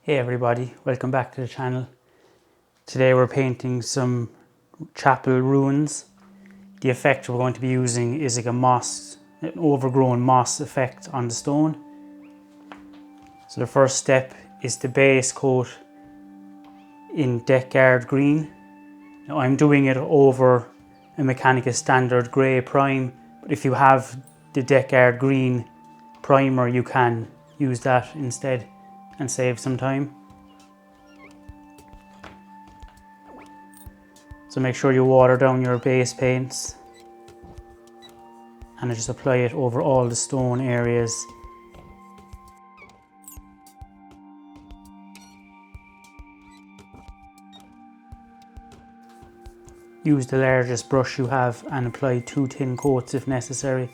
Hey everybody, welcome back to the channel. Today we're painting some chapel ruins. The effect we're going to be using is like an overgrown moss effect on the stone. So the first step is the base coat in Deckard green. Now I'm doing it over a Mechanicus standard grey prime, but if you have the Deckard green primer you can use that instead and save some time. So make sure you water down your base paints and just apply it over all the stone areas. Use the largest brush you have and apply 2 thin coats if necessary.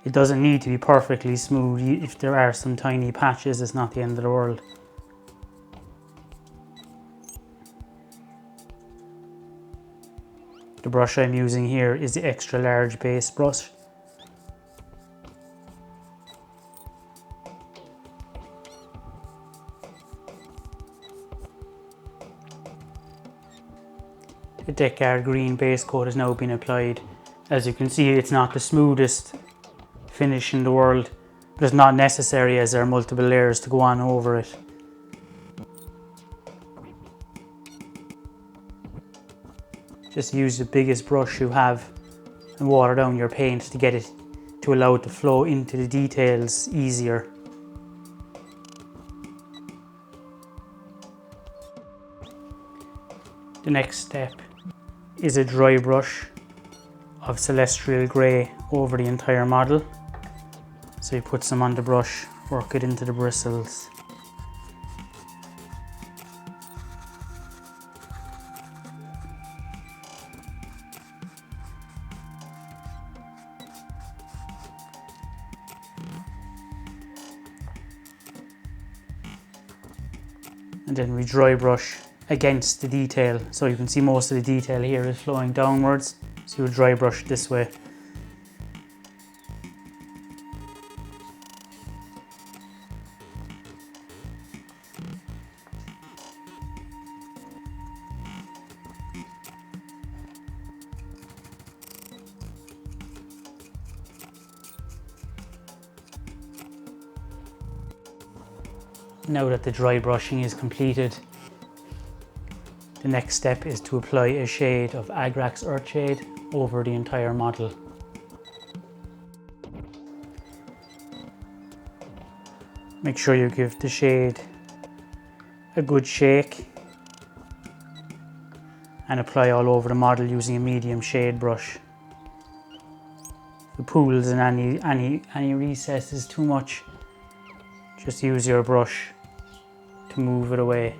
It doesn't need to be perfectly smooth. If there are some tiny patches, it's not the end of the world. The brush I'm using here is the extra large base brush. The Deckard green base coat has now been applied. As you can see, it's not the smoothest finish in the world, but it's not necessary as there are multiple layers to go on over it. Just use the biggest brush you have and water down your paint to get it to allow it to flow into the details easier. The next step is a dry brush of celestial grey over the entire model. So you put some on the brush, work it into the bristles. And then we dry brush against the detail. So you can see most of the detail here is flowing downwards. So you dry brush this way. Now that the dry brushing is completed, the next step is to apply a shade of Agrax Earthshade over the entire model. Make sure you give the shade a good shake and apply all over the model using a medium shade brush. If the pools in any recess is too much, just use your brush to move it away.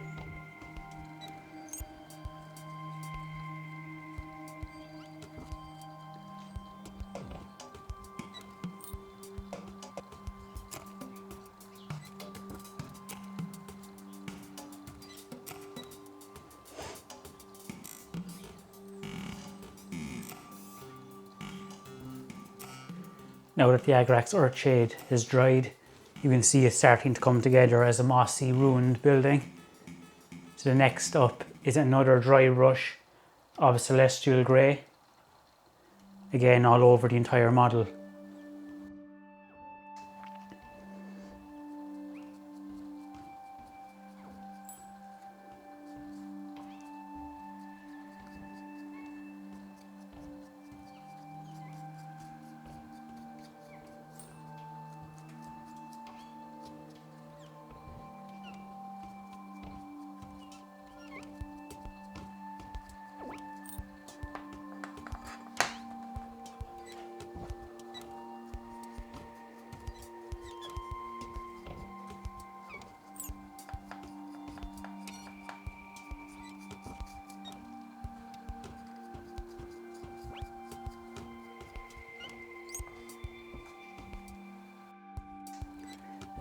Now that the Agrax Earthshade is dried, you can see it starting to come together as a mossy, ruined building. So the next up is another dry brush of celestial grey, again all over the entire model.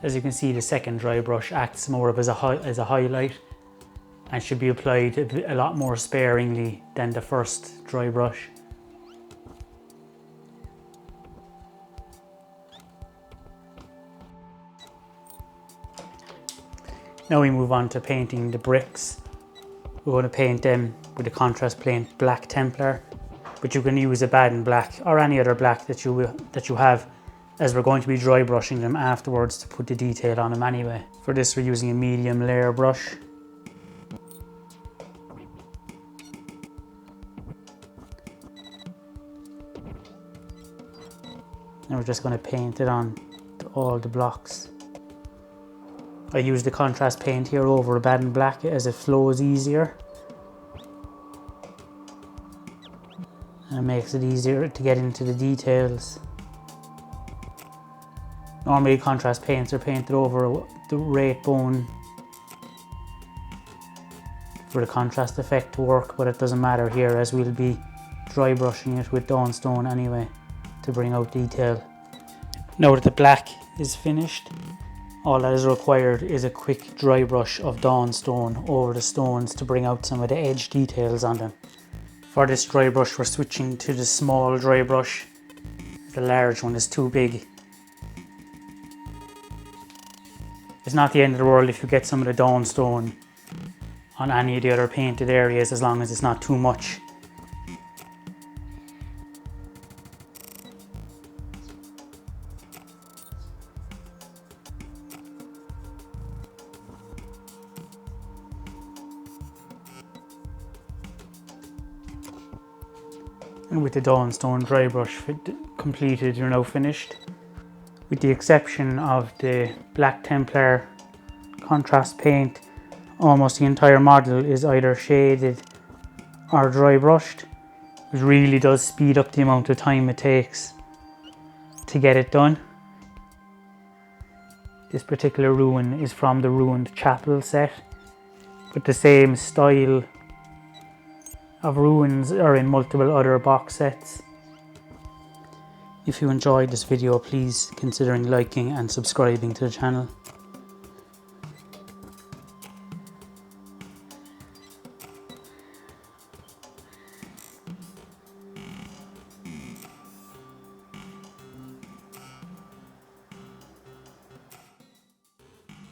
As you can see, the second dry brush acts more of as a highlight and should be applied a lot more sparingly than the first dry brush. Now we move on to painting the bricks. We're going to paint them with the contrast paint Black Templar, but you can use a Baden black or any other black that you have, as we're going to be dry brushing them afterwards to put the detail on them anyway. For this we're using a medium layer brush. And we're just going to paint it on to all the blocks. I use the contrast paint here over a Baden black as it flows easier. And it makes it easier to get into the details. Normally contrast paints are painted over the rate bone for the contrast effect to work, but it doesn't matter here as we'll be dry brushing it with Dawnstone anyway to bring out detail. Now that the black is finished, all that is required is a quick dry brush of Dawnstone over the stones to bring out some of the edge details on them. For this dry brush we're switching to the small dry brush. The large one is too big. It's not the end of the world if you get some of the Dawnstone on any of the other painted areas, as long as it's not too much. And with the Dawnstone dry brush completed, you're now finished. With the exception of the Black Templar contrast paint, almost the entire model is either shaded or dry brushed. It really does speed up the amount of time it takes to get it done. This particular ruin is from the Ruined Chapel set, but the same style of ruins are in multiple other box sets. If you enjoyed this video, please consider liking and subscribing to the channel.